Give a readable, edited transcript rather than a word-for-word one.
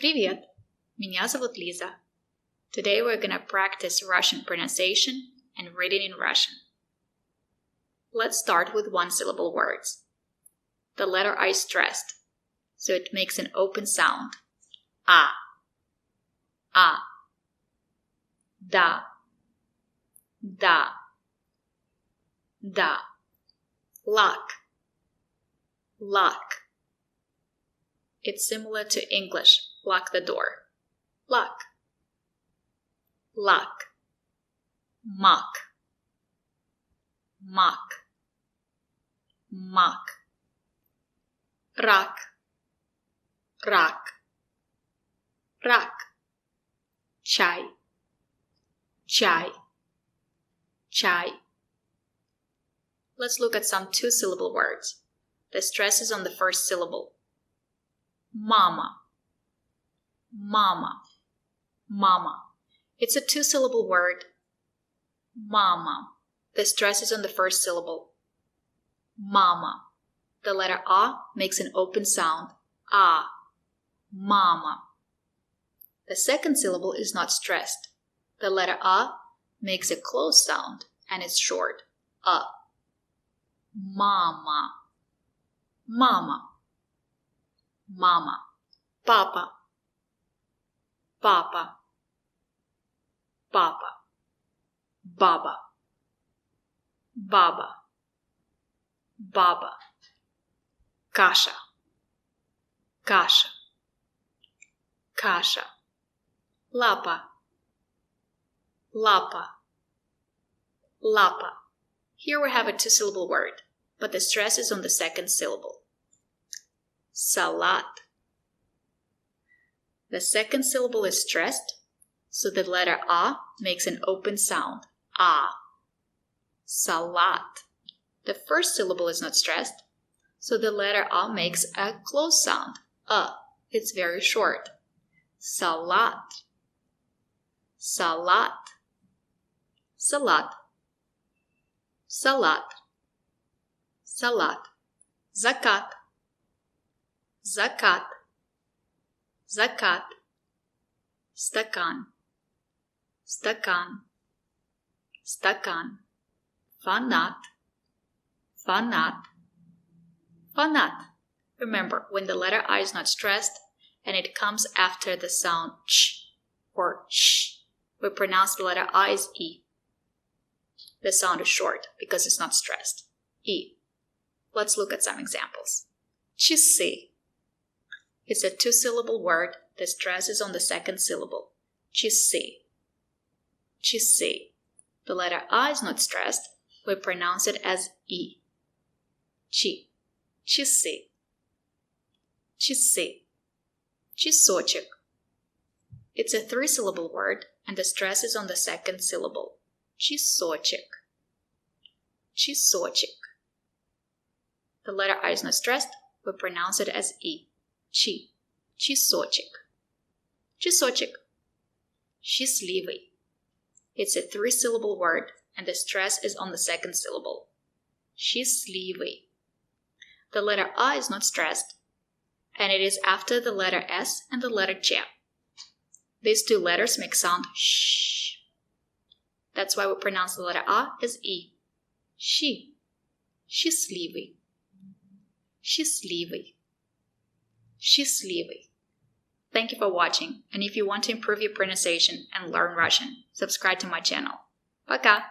Привет! Меня зовут Lisa. Today we're gonna practice Russian pronunciation and reading in Russian. Let's start with one-syllable words. The letter I is stressed, so it makes an open sound. A. A. Da. Da. Da. Lock. Lock. It's similar to English, lock the door. Lock. Lock. Mock. Mock. Mock. Rak. Rak. Rak. Chai. Chai. Chai. Let's look at some two-syllable words. The stress is on the first syllable. Mama. Mama. Mama. It's a two-syllable word. Mama. The stress is on the first syllable. Mama. The letter A makes an open sound. A. Mama. The second syllable is not stressed. The letter A makes a closed sound and it's short. A. Mama. Mama. Mama. Papa. Papa. Papa. Baba. Baba. Baba. Kasha. Kasha. Kasha. Lapa. Lapa. Lapa. Here we have a two-syllable word, but the stress is on the second syllable. Salat. The second syllable is stressed, so the letter A makes an open sound. A. Salat. The first syllable is not stressed, so the letter A makes a closed sound. A. It's very short. Salat. Salat. Salat. Salat. Salat. Zakat. Zakat. Zakat. Стакан. Стакан. Стакан. Fanat. Fanat. Fanat. Remember, when the letter I is not stressed and it comes after the sound ch or sh, we pronounce the letter I as E. The sound is short because it's not stressed. E. Let's look at some examples. Часы. It's a two-syllable word. The stress is on the second syllable. Часы. Часы. The letter A is not stressed. We pronounce it as E. Чи. Часы. Часы. Часочек. It's a three-syllable word, and the stress is on the second syllable. Часочек. Часочек. The letter I is not stressed. We pronounce it as E. Чи. Часочек. Часочек. Счастливый. It's a three-syllable word, and the stress is on the second syllable. Счастливый. The letter A is not stressed, and it is after the letter S and the letter Ch. These two letters make sound sh. That's why we pronounce the letter A as E. Щи. Счастливый. Счастливый. Счастливый. Thank you for watching, and if you want to improve your pronunciation and learn Russian, subscribe to my channel. Пока!